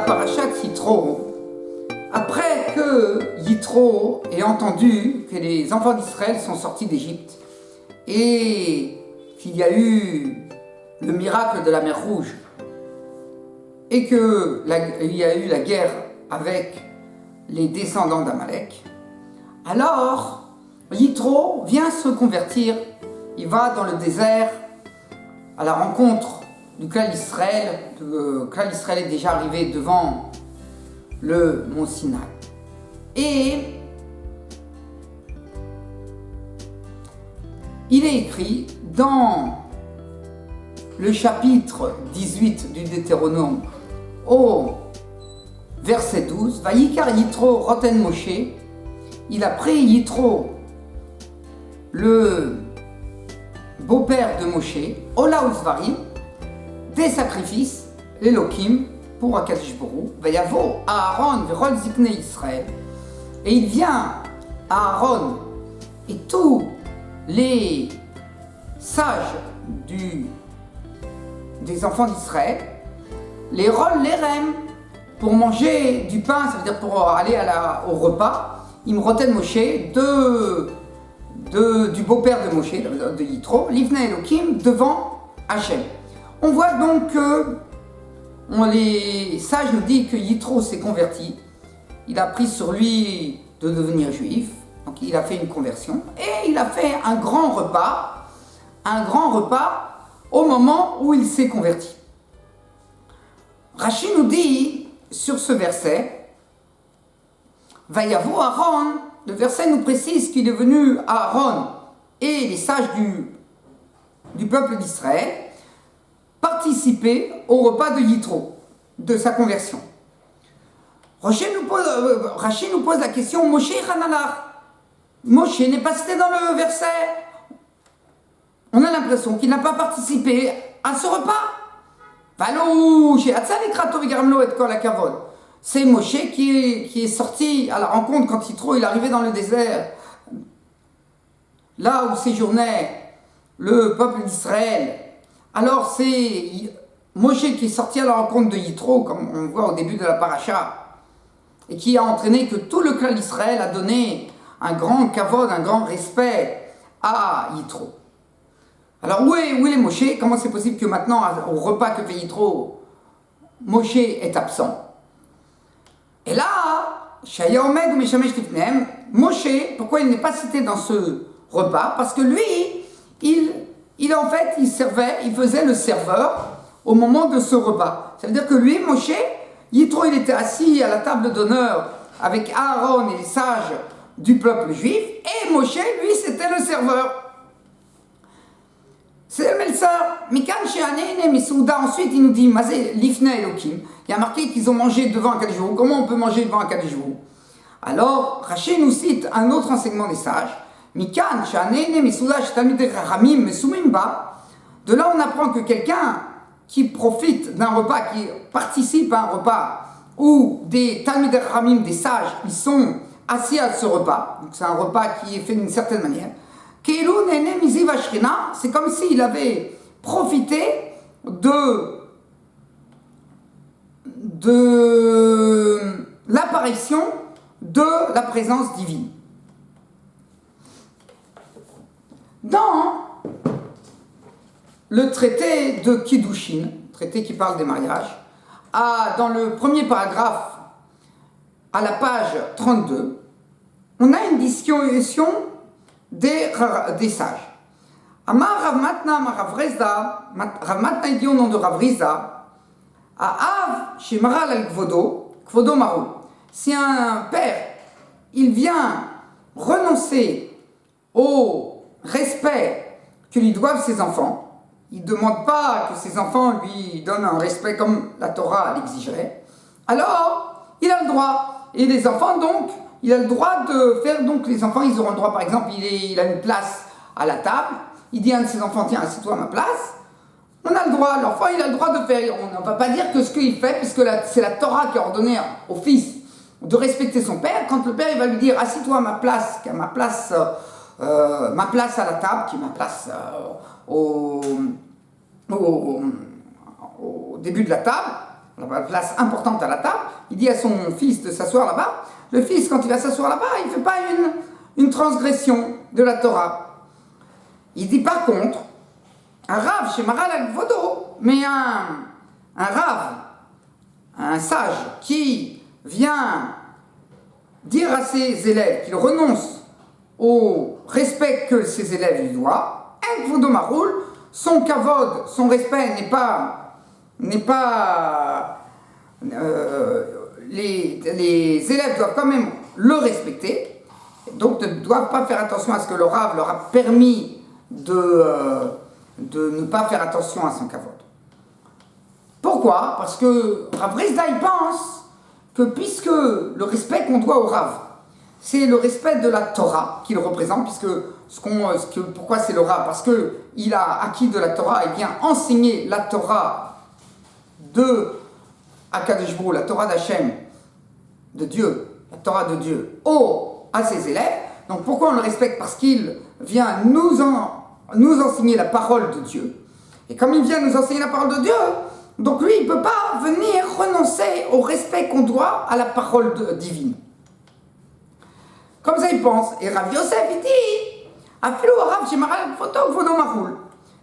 parashat Yitro, après que Yitro ait entendu que les enfants d'Israël sont sortis d'Égypte et qu'il y a eu le miracle de la mer Rouge et qu'il y a eu la guerre avec les descendants d'Amalek, alors Yitro vient se convertir. Il va dans le désert à la rencontre du clan Israël. Le clan Israël est déjà arrivé devant le mont Sinaï. Et il est écrit dans le chapitre 18 du Deutéronome au verset 12, Vayikar Yitro Roten Moshe, il a pris Yitro, le beau-père de Moshe, Ola Uzvarim, des sacrifices, l'Elohim, pour Akadosh Borou, Vayavo Aaron Verol Zikne Israël, et il vient à Aaron et tous les sages des enfants d'Israël, les rôles les rem pour manger du pain, ça veut dire pour aller au repas, Imroten Moshe, du beau-père de Moshe, de Yitro, Livna Elohim, devant Hachem. On voit donc que les sages nous disent que Yitro s'est converti, il a pris sur lui de devenir juif, donc il a fait une conversion, et il a fait un grand repas au moment où il s'est converti. Rashi nous dit sur ce verset, Vayavo Aaron, le verset nous précise qu'il est venu à Aaron et les sages du peuple d'Israël participer au repas de Yitro, de sa conversion. Rashi nous pose la question, Moshe Hanalach. Moshe n'est pas cité dans le verset. On a l'impression qu'il n'a pas participé à ce repas. C'est Moshe qui est sorti à la rencontre quand Yitro il arrivait dans le désert, là où séjournait le peuple d'Israël. Alors c'est Moshe qui est sorti à la rencontre de Yitro, comme on voit au début de la paracha, et qui a entraîné que tout le clan d'Israël a donné un grand kavod, un grand respect à Yitro. Alors où est Moshe? Comment c'est possible que maintenant, au repas que fait Yitro, Moshe est absent? Et là, Shaya Omed ou Meshamesh Tifnem, Moshe, pourquoi il n'est pas cité dans ce repas? Parce que lui, il servait, il faisait le serveur au moment de ce repas. Ça veut dire que lui, Moshe, Yitro, il était assis à la table d'honneur avec Aaron et les sages du peuple juif, et Moshe, lui, c'était le serveur. C'est le Melser. Mikan Shehanene Misouda, ensuite il nous dit, Mazé Lifne Elohim. Il y a marqué qu'ils ont mangé devant Akadosh Borou. Comment on peut manger devant Akadosh Borou? Alors, Rashi nous cite un autre enseignement des sages. Mikan Shehanene Misouda Shetalmidei Chachamim Mesumim Ba. De là, on apprend que quelqu'un qui profite d'un repas, qui participe à un repas, où des Talmidei Chachamim, des sages, ils sont assis à ce repas. Donc c'est un repas qui est fait d'une certaine manière. C'est comme s'il avait profité de l'apparition de la présence divine. Dans le traité de Kiddushin, traité qui parle des mariages, dans le premier paragraphe, à la page 32, on a une discussion des sages. Amar Rav Matna, Rav Rezda, Rav Matna dit au nom de Rav Rizda, Av Shemaral al Kvodo Maru. Si un père, il vient renoncer au respect que lui doivent ses enfants, il ne demande pas que ses enfants lui donnent un respect comme la Torah l'exigerait, alors il a le droit. Et les enfants donc, il a le droit de faire, donc les enfants, ils auront le droit, par exemple, il a une place à la table, il dit à un de ses enfants, tiens, assieds-toi à ma place, on a le droit, l'enfant, il a le droit de faire, on ne va pas dire que ce qu'il fait, puisque c'est la Torah qui a ordonné au fils de respecter son père, quand le père, il va lui dire, assieds-toi à ma place, qui est ma place à la table, qui est ma place au début de la table, la place importante à la table, il dit à son fils de s'asseoir là-bas. Le fils, quand il va s'asseoir là-bas, il ne fait pas une transgression de la Torah. Il dit par contre, un Rav chez Maral al-Vodo, mais un Rav, un sage, qui vient dire à ses élèves qu'il renonce au respect que ses élèves lui doivent, un Kvodo Maroul, son kavod, son respect n'est pas les élèves doivent quand même le respecter, donc ne doivent pas faire attention à ce que le Rav leur a permis de ne pas faire attention à son kavod. Pourquoi? Parce que Rav Resda il pense que puisque le respect qu'on doit au Rav, c'est le respect de la Torah qu'il représente, pourquoi c'est le Rav? Parce qu'il a acquis de la Torah et vient enseigner la Torah de Akadosh Baruch Hu, la Torah d'Hachem, de Dieu, la Torah de Dieu, à ses élèves. Donc pourquoi on le respecte? Parce qu'il vient nous enseigner la parole de Dieu. Et comme il vient nous enseigner la parole de Dieu, donc lui, il ne peut pas venir renoncer au respect qu'on doit à la parole divine. Comme ça, il pense. Et Rav Yosef, il dit, Afilou Rav Shemaral Foto Kvodo Maroul,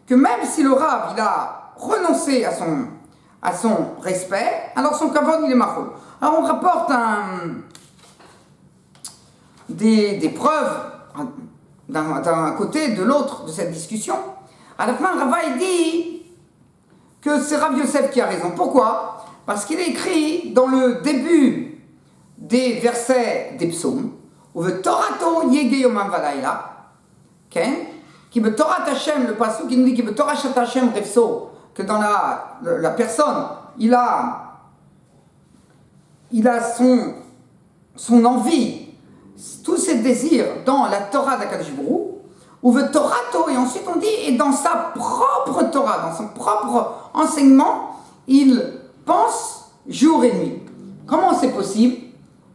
que même si le Rav, il a renoncé à son respect, alors son kavod, il est maroul. Alors on rapporte des preuves d'un côté et de l'autre de cette discussion. À la fin, Rava, il dit que c'est Rav Yosef qui a raison. Pourquoi? Parce qu'il est écrit dans le début des versets des psaumes, où le Torato Yegeyomam Valaila, qui me Torat Hashem, le passage qui nous dit qui me Torat Hashem Refso, que dans la personne, il a son envie, tous ses désirs dans la Torah d'Akadosh Baruch Hu, ou veut Torato, et ensuite on dit, et dans sa propre Torah, dans son propre enseignement, il pense jour et nuit. Comment c'est possible?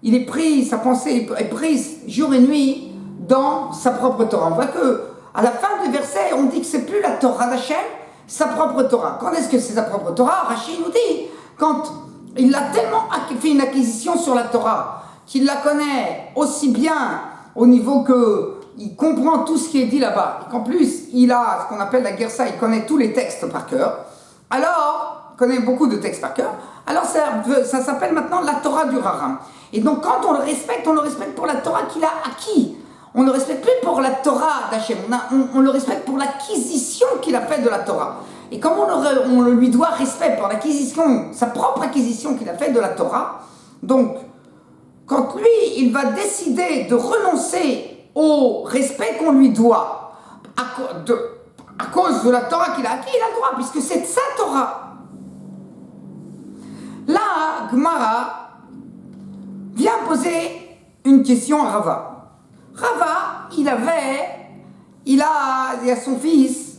Il est pris, sa pensée est prise jour et nuit dans sa propre Torah. On voit que à la fin du verset, on dit que c'est plus la Torah d'Hachem, sa propre Torah. Quand est-ce que c'est sa propre Torah? Rachid nous dit, quand il a tellement fait une acquisition sur la Torah, qu'il la connaît aussi bien au niveau qu'il comprend tout ce qui est dit là-bas, et qu'en plus, il a ce qu'on appelle la Gersa, il connaît tous les textes par cœur, alors, il connaît beaucoup de textes par cœur, alors ça s'appelle maintenant la Torah du Raram. Et donc quand on le respecte pour la Torah qu'il a acquis. On ne le respecte plus pour la Torah d'Hachem, on le respecte pour l'acquisition qu'il a faite de la Torah. Et comme on lui doit respect pour l'acquisition, sa propre acquisition qu'il a faite de la Torah, donc quand lui, il va décider de renoncer au respect qu'on lui doit à cause de la Torah qu'il a acquis, il a le droit, puisque c'est sa Torah. Là, Gemara vient poser une question à Rava. Rava, il a son fils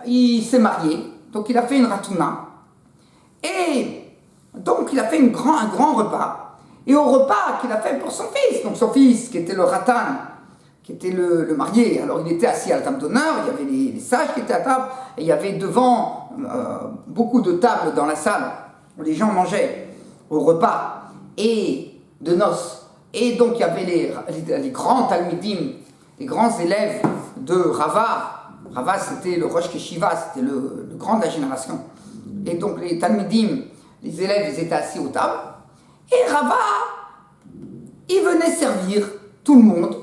il s'est marié, donc il a fait une ratouna, et donc il a fait un grand repas, et au repas qu'il a fait pour son fils, donc son fils qui était le ratan, qui était le marié, alors il était assis à la table d'honneur, il y avait les sages qui étaient à table, et il y avait devant beaucoup de tables dans la salle où les gens mangeaient au repas et de noces. Et donc il y avait les grands talmidim, les grands élèves de Rava. Rava, c'était le Rosh Keshiva, c'était le grand de la génération. Et donc les talmidim, les élèves, ils étaient assis aux tables. Et Rava, il venait servir tout le monde,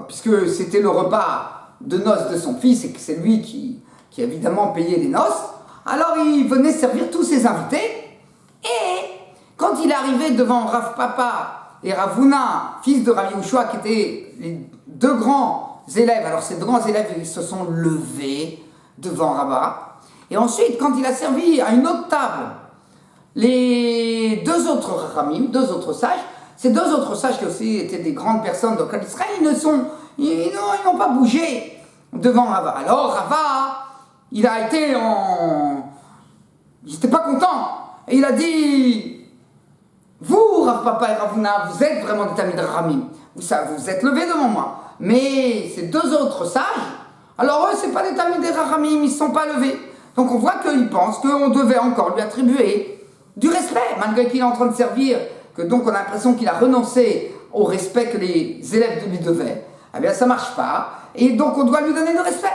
puisque c'était le repas de noces de son fils, et que c'est lui qui évidemment payait les noces. Alors il venait servir tous ses invités. Et quand il est arrivé devant Rav Papa et Rav Huna, fils de Rav Yehoshua, qui étaient les deux grands élèves, alors ces deux grands élèves, ils se sont levés devant Rava. Et ensuite, quand il a servi à une autre table, les deux autres Ramim, deux autres sages, ces deux autres sages qui aussi étaient des grandes personnes de Israël, ils n'ont pas bougé devant Rava. Alors Rava, il n'était pas content. Et il a dit, vous, Rav Papa et Rav Huna, vous êtes vraiment des Talmid Ramim. Vous êtes levés devant moi. Mais ces deux autres sages, Alors eux, c'est pas des Talmidei Rachamim, ils ne sont pas levés. Donc on voit qu'ils pensent qu'on devait encore lui attribuer du respect, malgré qu'il est en train de servir, que donc on a l'impression qu'il a renoncé au respect que les élèves lui devaient. Eh bien ça marche pas, et donc on doit lui donner du respect.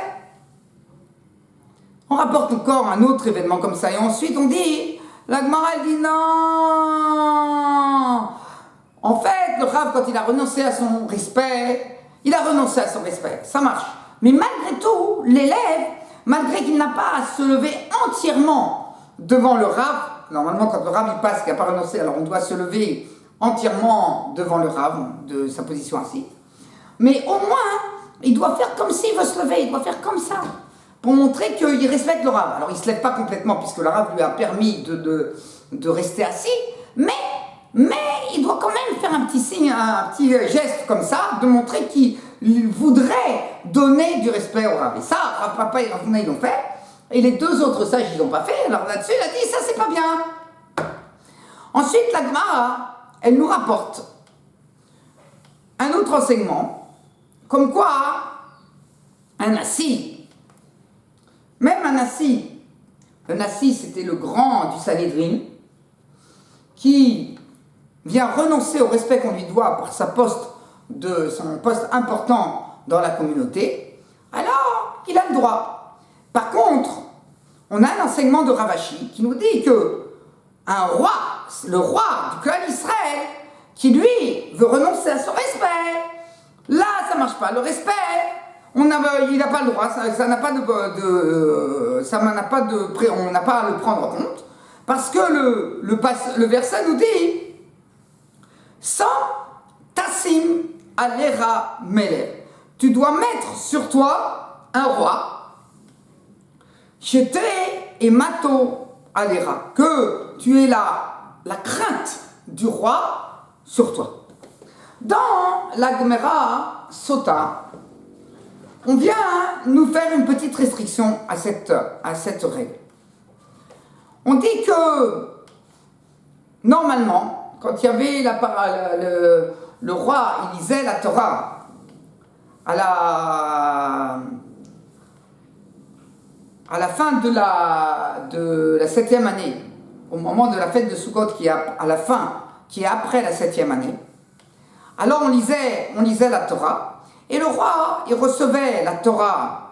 On rapporte encore un autre événement comme ça, et ensuite on dit, la Gemara elle dit non. En fait, le Rav, quand il a renoncé à son respect, il a renoncé à son respect, ça marche. Mais malgré tout, l'élève, malgré qu'il n'a pas à se lever entièrement devant le Rav, normalement quand le Rav il passe, qu'il n'a pas renoncé, alors on doit se lever entièrement devant le Rav, de sa position assise, mais au moins, il doit faire comme s'il veut se lever, il doit faire comme ça, pour montrer qu'il respecte le Rav. Alors il ne se lève pas complètement, puisque le Rav lui a permis de rester assis, mais il doit quand même faire un petit signe, un petit geste comme ça, de montrer qu'il voudrait donner du respect au Rav. Et ça, Rav Papa et Rav Huna, ils l'ont fait, et les deux autres sages, ils l'ont pas fait. Alors là-dessus, il a dit, ça c'est pas bien. Ensuite, la Gemara, elle nous rapporte un autre enseignement, comme quoi un Nassi, même un Nassi, le Nassi c'était le grand du Sanhédrin, qui vient renoncer au respect qu'on lui doit par son poste important dans la communauté, alors il a le droit. Par contre, on a un enseignement de Ravashi qui nous dit que un roi, le roi du clan Israël, qui lui veut renoncer à son respect, là ça marche pas. Le respect, il n'a pas le droit, on n'a pas à le prendre en compte, parce que le verset nous dit sans tassim alera melech, tu dois mettre sur toi un roi, chete et mato alera, que tu aies la crainte du roi sur toi. Dans la Gemara Sota, on vient nous faire une petite restriction à cette règle. On dit que normalement, quand il y avait le roi, il lisait la Torah à la fin de la 7e année, au moment de la fête de Sukkot qui est à la fin, qui est après la 7e année, alors on lisait la Torah, et le roi, il recevait la Torah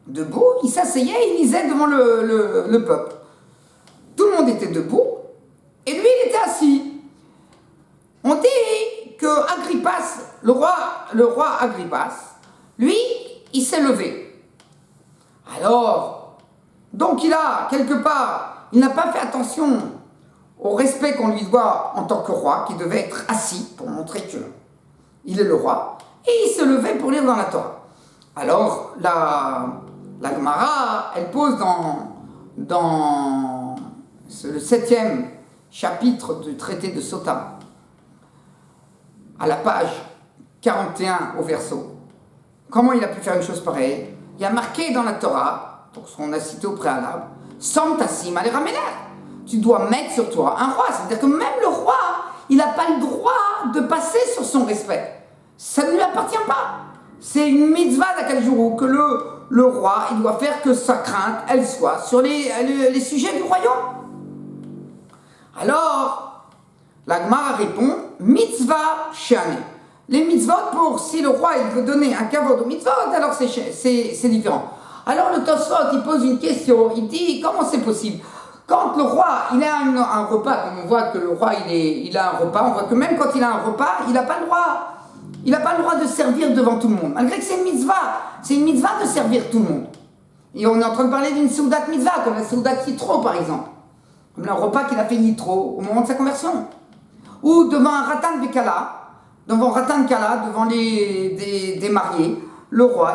debout, il s'asseyait, il lisait devant le peuple. Tout le monde était debout, et lui, il était assis. On dit que Agrippas, le roi Agrippas, lui, il s'est levé. Alors, donc il n'a pas fait attention au respect qu'on lui doit en tant que roi, qui devait être assis pour montrer qu'il est le roi, et il se levait pour lire dans la Torah. Alors, la Gemara, elle pose dans le 7e chapitre du traité de Sota, à la page 41 au verso, comment il a pu faire une chose pareille? Il y a marqué dans la Torah, donc ce qu'on a cité au préalable, Sam tassim alera melech, tu dois mettre sur toi un roi. C'est-à-dire que même le roi, il n'a pas le droit de passer sur son respect. Ça ne lui appartient pas. C'est une mitzvah d'Akadjourou que le roi, il doit faire que sa crainte, elle soit sur les sujets du royaume. Alors, la Gemara répond, mitzvah shani. Les mitzvot, si le roi il veut donner un kavod aux mitzvot, alors c'est différent. Alors le Tosfot, il pose une question, il dit, comment c'est possible? Quand le roi, il a un repas, comme on voit que le roi, il a un repas, on voit que même quand il a un repas, il n'a pas le droit de servir devant tout le monde. Malgré que c'est une mitzvah de servir tout le monde. Et on est en train de parler d'une Seudat mitzvah, comme la Seudat Yitro par exemple. Comme le repas qu'il a fait Yitro au moment de sa conversion. Ou devant un Ratan Bekala, devant des mariés, le roi,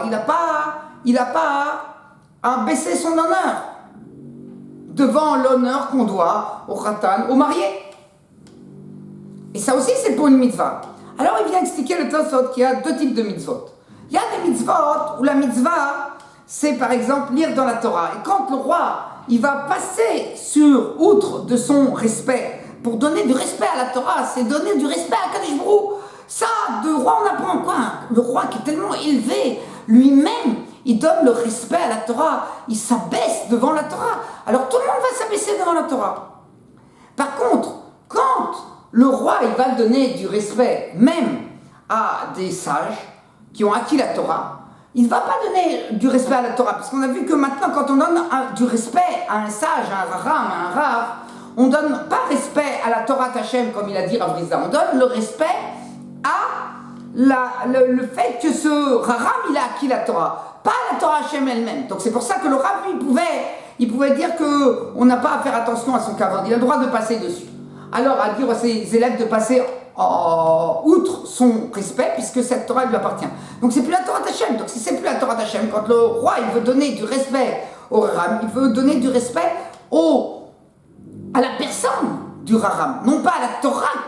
il n'a pas à baisser son honneur devant l'honneur qu'on doit au Ratan, au marié. Et ça aussi, c'est pour une mitzvah. Alors, il vient expliquer le Tosfot qu'il y a deux types de mitzvot. Il y a des mitzvot où la mitzvah, c'est par exemple lire dans la Torah. Et quand le roi, il va passer outre de son respect, pour donner du respect à la Torah, c'est donner du respect à Kadosh Baruch Hu. Ça, de roi, on apprend quoi? Le roi qui est tellement élevé, lui-même, il donne le respect à la Torah, il s'abaisse devant la Torah. Alors tout le monde va s'abaisser devant la Torah. Par contre, quand le roi il va donner du respect même à des sages qui ont acquis la Torah, il ne va pas donner du respect à la Torah, parce qu'on a vu que maintenant quand on donne du respect à un sage, à un raham, à un rav, on ne donne pas respect à la Torah Tachem comme il a dit Rav Rizda, on donne le respect à le fait que ce raham il a acquis la Torah, pas la Torah Hashem elle-même. Donc c'est pour ça que le rav il pouvait dire qu'on n'a pas à faire attention à son kavod, il a le droit de passer dessus. Alors à dire à ses élèves de passer outre son respect, puisque cette Torah lui appartient. Donc c'est plus la Torah Hashem. Donc si c'est plus la Torah Hashem, quand le roi il veut donner du respect au raham, il veut donner du respect à la personne du raham, non pas à la Torah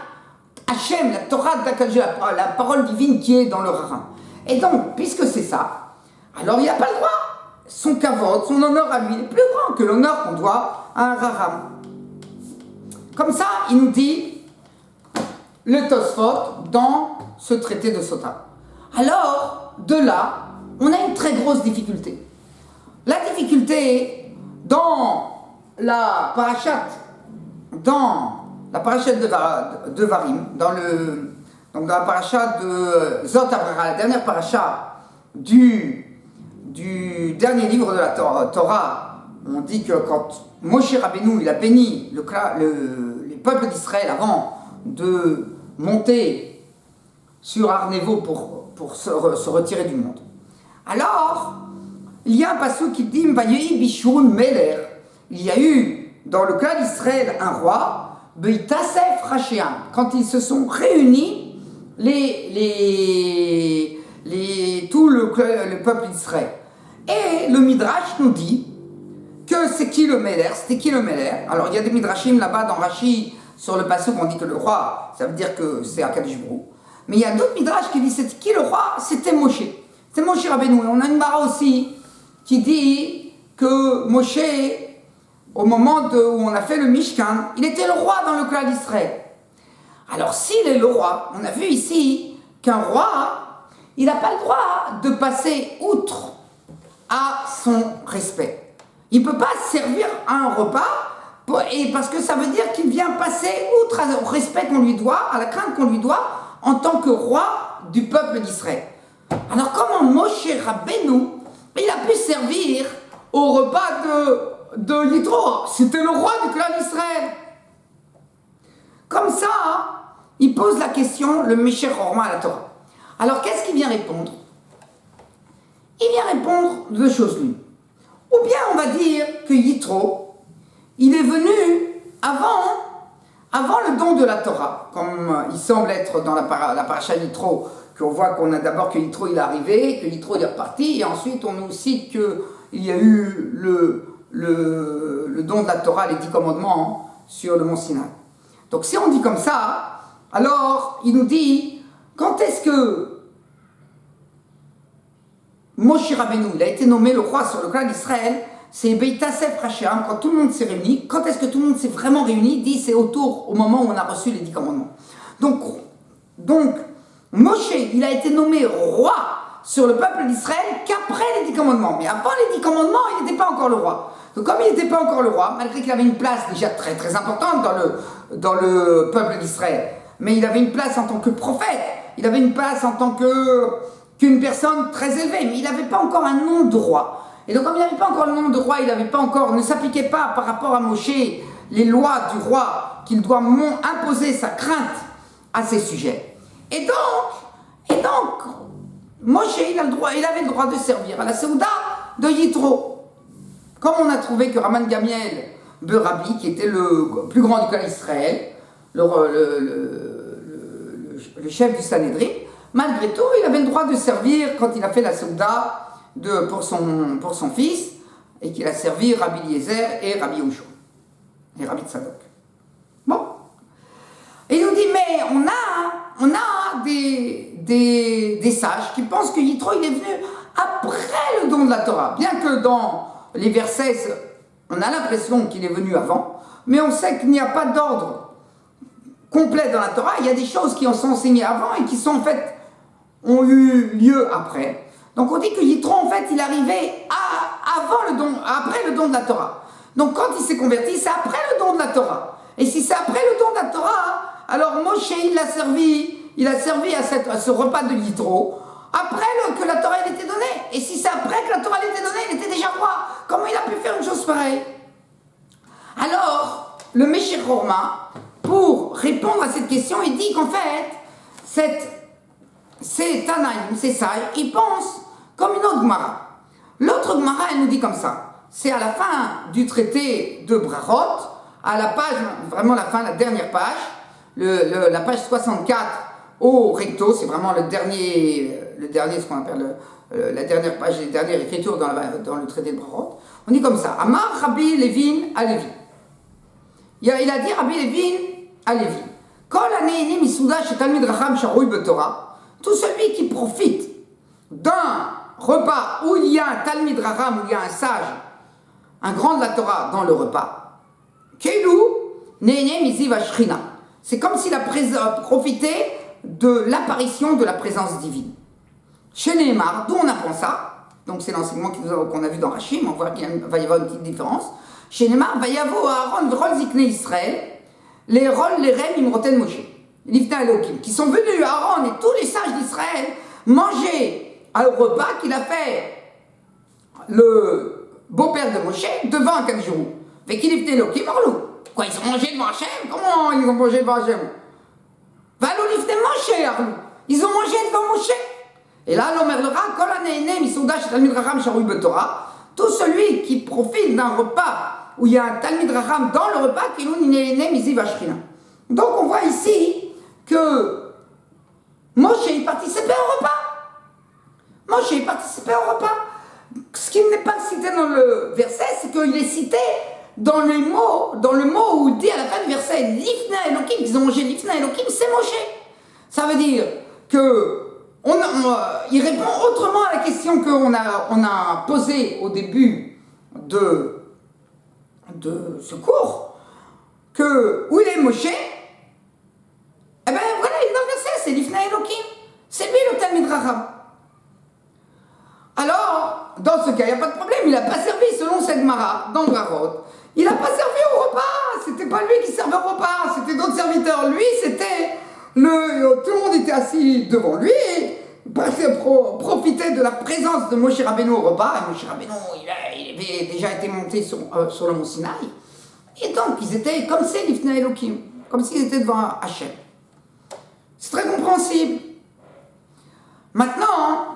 Hashem, la Torah d'Akadjé, la parole divine qui est dans le raham. Et donc, puisque c'est ça, alors il n'a pas le droit. Son kavod, son honneur à lui, est plus grand que l'honneur qu'on doit à un raham. Comme ça, il nous dit le Tosfot dans ce traité de Sota. Alors, de là, on a une très grosse difficulté. La difficulté dans la parashat de Varim, dans la parashat de Zot Abrara, la dernière parashat du dernier livre de la Torah, on dit que quand Moshe Rabbeinu il a béni les peuples d'Israël avant de monter sur Har Nevo pour se retirer du monde. Alors, il y a un passage qui dit Vayehi Bishurun Meler. Il y a eu dans le clan d'Israël un roi, Beitasef Rachéam, quand ils se sont réunis tout le peuple d'Israël. Et le Midrash nous dit que c'est qui le Meler, c'était qui le Meler. Alors il y a des Midrashim là-bas dans Rashi sur le passage on dit que le roi, ça veut dire que c'est Akadosh Baruch Hu. Mais il y a d'autres Midrash qui disent c'était qui le roi, c'était Moshe. C'est Moshe Rabbeinu. Et on a une Mara aussi qui dit que Moshe, au moment où on a fait le Mishkan, il était le roi dans le clan d'Israël. Alors s'il est le roi, on a vu ici qu'un roi, il n'a pas le droit de passer outre à son respect. Il ne peut pas servir à un repas, parce que ça veut dire qu'il vient passer outre au respect qu'on lui doit, à la crainte qu'on lui doit, en tant que roi du peuple d'Israël. Alors comment Moshe Rabbeinu, il a pu servir au repas de Yitro? C'était le roi du clan d'Israël. Comme ça, il pose la question, le Meshech Horma à la Torah. Alors qu'est-ce qu'il vient répondre? Il vient répondre deux choses l'une. Ou bien on va dire que Yitro, il est venu avant le don de la Torah, comme il semble être dans la paracha Yitro, qu'on voit qu'on a d'abord que Yitro il est arrivé, que Yitro il est reparti, et ensuite on nous cite qu'il y a eu le don de la Torah, les 10 commandements sur le mont Sinaï. Donc si on dit comme ça, alors il nous dit, quand est-ce que Moshe Rabbeinu, il a été nommé le roi sur le clan d'Israël, c'est Beitasef Rachéam, quand tout le monde s'est réuni. Quand est-ce que tout le monde s'est vraiment réuni? Dit c'est au moment où on a reçu les 10 commandements. Donc Moshe, il a été nommé roi sur le peuple d'Israël qu'après les 10 commandements. Mais avant les 10 commandements, il n'était pas encore le roi. Donc comme il n'était pas encore le roi, malgré qu'il avait une place déjà très très importante dans le peuple d'Israël, mais il avait une place en tant que prophète, il avait une place en tant qu'une personne très élevée, mais il n'avait pas encore un nom de roi. Et donc comme il n'avait pas encore le nom de roi, ne s'appliquait pas par rapport à Moshe les lois du roi qu'il doit imposer sa crainte à ses sujets. Et donc Moshe il avait le droit de servir à la Seouda de Yitro. Comme on a trouvé que Raman Gamiel Berabi, qui était le plus grand du clan d'Israël, le chef du Sanhédrin, malgré tout, il avait le droit de servir quand il a fait la Seouda pour son fils, et qu'il a servi Rabbi Eliezer et Rabbi Yehoshua, et Rabbi Tzadok. Bon. Et il nous dit, mais on a des sages qui pensent que Yitro, il est venu après le don de la Torah, bien que dans les versets, on a l'impression qu'il est venu avant, mais on sait qu'il n'y a pas d'ordre complet dans la Torah. Il y a des choses qui en sont enseignées avant et qui sont en fait ont eu lieu après. Donc on dit que Yitro, en fait, il arrivait après le don de la Torah. Donc quand il s'est converti, c'est après le don de la Torah. Et si c'est après le don de la Torah, alors Moshe, il a servi à ce repas de Yitro, après que la Torah elle était donnée. Et si c'est après que la Torah elle était donnée, il était déjà roi. Comment il a pu faire une chose pareille? Alors, le Meshech Horma, pour répondre à cette question, il dit qu'en fait, ces Tanaïm, ces sages, ils pensent comme une autre Gemara. L'autre Gemara, elle nous dit comme ça. C'est à la fin du traité de Brachot, à la page, vraiment la fin, la dernière page, la page 64 au recto, c'est vraiment le dernier, ce qu'on appelle la dernière page, la dernière écriture dans le traité de Brachot. On dit comme ça. Amar Rabbi Levin à Lévi. Il a dit Rabbi Levin à Lévi. Kol hanehene misouda chez Talmid Racham sharoui beTorah, tout celui qui profite d'un repas où il y a un Talmid Racham, où il y a un sage, un grand de la Torah dans le repas, Keilu nehene miziv Shrina. C'est comme s'il a profité de l'apparition de la présence divine. Chez Nehemar, d'où on apprend ça, donc c'est l'enseignement qu'on a vu dans Rachim, on voit qu'il va y avoir une petite différence. Chez Nehemar, Vayavo Aaron Vrol Zikne Israël, les Rol, les Rem, Imroten Moshe, l'Ifna Elohim, qui sont venus, Aaron et tous les sages d'Israël, manger au repas qu'il a fait le beau-père de Moshe devant Kadjirou. Avec l'Ifna Elohim, Orlou. Quoi, ils ont mangé devant Hachem? Comment ils ont mangé devant Hachem? Valou l'Ifna Moshe, Orlou. Ils ont mangé devant Moshe. Et là, l'Omer le Ra, Kol hanehene misouda chez Talmid Racham sharoui beTorah, tout celui qui profite d'un repas où il y a un Talmid Racham dans le repas, qui nous nehene miziv Shrina. Donc on voit ici que Moshe il participait au repas. Moshe il participait au repas. Ce qui n'est pas cité dans le verset, c'est qu'il est cité dans le mot où il dit à la fin du verset l'Ifna Elohim, qu'ils ont mangé l'Ifna Elohim, c'est Moshe. Ça veut dire que il répond autrement à la question qu'on a posée au début de ce cours, que où il est Moshe, eh bien voilà, il est dans le verset, c'est l'Ifna Elohim, c'est lui le Talmid Racham. Alors, dans ce cas, il n'y a pas de problème, il n'a pas servi selon cette Gemara, dans Brachot, il n'a pas servi au repas, c'était pas lui qui servait au repas, c'était d'autres serviteurs, lui c'était tout le monde était assis devant lui, et profitait de la présence de Moshe Rabbeinu au repas, et Moshe Rabbeinu, il avait déjà été monté sur le mont Sinaï, et donc ils étaient comme c'est l'Ifna Elohim, comme s'ils étaient devant Hachem. C'est très compréhensible. Maintenant,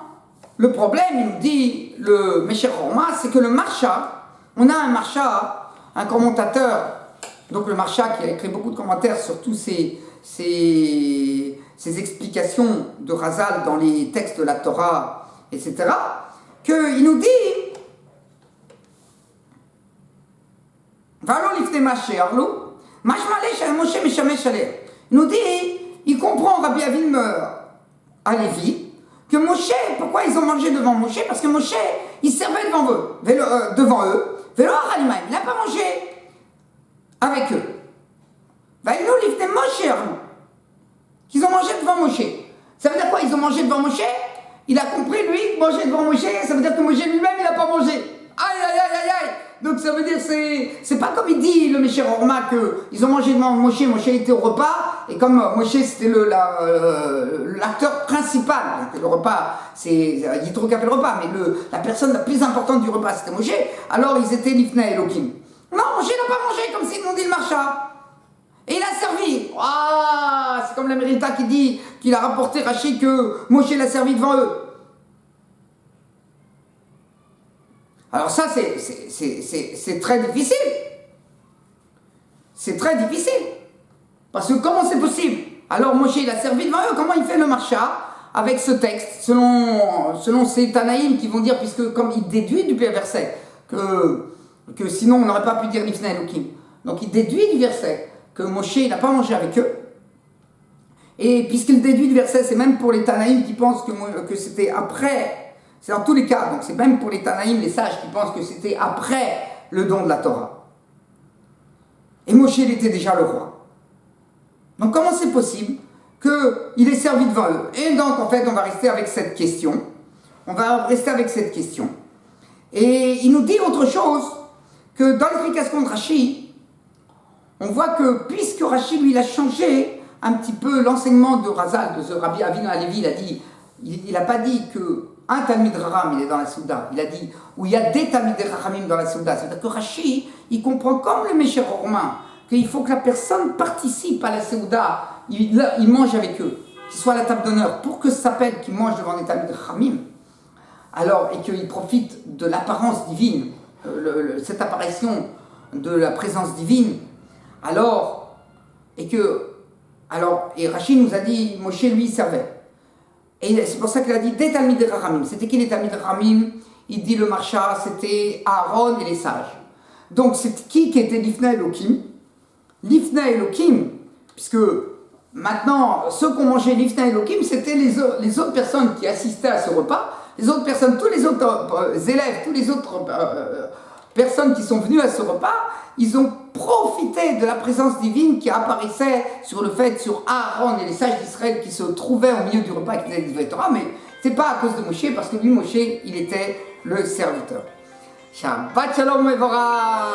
le problème, il nous dit le Meshech Horma, c'est que le Marsha, on a un Marsha, un commentateur, donc le Marsha qui a écrit beaucoup de commentaires sur tous ces explications de Razal dans les textes de la Torah, etc., qu'il nous dit il nous dit, il comprend Rabbi Avin à Lévi, que Moshe, pourquoi ils ont mangé devant Moshe? Parce que Moshe, il servait devant eux, il n'a pas mangé avec eux. Qu'ils ont mangé devant Moshe. Ça veut dire quoi? Ils ont mangé devant Moshe? Il a compris, lui, manger devant Moshe, ça veut dire que Moshe lui-même, il n'a pas mangé. Aïe, aïe, aïe, aïe, aïe. Donc ça veut dire, c'est pas comme il dit le Meshech Horma, qu'ils ont mangé devant Moshe, Moshe était au repas, et comme Moshe c'était l'acteur principal, donc le repas, c'est Yitro qui a fait le repas, mais la personne la plus importante du repas c'était Moshe, alors ils étaient l'Ifna Elohim. Non, Moshe n'a pas mangé, comme s'ils nous dit le Marsha. Et il a servi. Ah, c'est comme la Mérita qui dit, qu'il a rapporté Rachid que Moshe l'a servi devant eux. Alors ça, c'est très difficile. C'est très difficile. Parce que comment c'est possible? Alors Moshe, il a servi devant eux. Comment il fait le Marsha avec ce texte? Selon ces Tanaïm qui vont dire, puisque comme il déduit du verset, que sinon on n'aurait pas pu dire l'Ifna Elohim. Donc il déduit du verset que Moshe, il n'a pas mangé avec eux. Et puisqu'il déduit du verset, c'est même pour les Tanaïm qui pensent que c'était après... C'est dans tous les cas, donc c'est même pour les Tanaïm, les sages, qui pensent que c'était après le don de la Torah. Et Moshe, il était déjà le roi. Donc comment c'est possible qu'il ait servi devant eux? Et donc en fait, on va rester avec cette question. on va rester avec cette question. Et il nous dit autre chose, que dans l'explication de Rashi, on voit que puisque Rashi, lui, il a changé un petit peu l'enseignement de Razal, de ce Rabbi Avinu Halevi, il n'a pas dit qu'un Talmid Raham, il est dans la Souda, il a dit où il y a des Talmid Rahamim dans la Souda. C'est-à-dire que Rashi, il comprend comme le Mécher Romain, qu'il faut que la personne participe à la Souda, il mange avec eux, qu'il soit à la table d'honneur, pour que ça s'appelle qu'il mange devant des Talmid Rahamim. Alors, et qu'il profite de l'apparence divine, cette apparition de la présence divine, et Rachid nous a dit, Moshe lui servait. Et c'est pour ça qu'il a dit des Talmid Rahamim. C'était qui les Talmid Rahamim? Il dit le Marsha, c'était Aaron et les sages. Donc c'est qui était Lifnei Elohim? Lifnei Elohim, puisque maintenant, ceux qui ont mangé Lifnei Elohim, c'était les autres personnes qui assistaient à ce repas, les autres personnes, tous les autres élèves, tous les autres personnes qui sont venues à ce repas, ils ont profité de la présence divine qui apparaissait sur Aaron et les sages d'Israël qui se trouvaient au milieu du repas qui faisaient du Torah, mais c'est pas à cause de Moshe, parce que lui, Moshe, il était le serviteur. Shabbat Shalom Mevorach.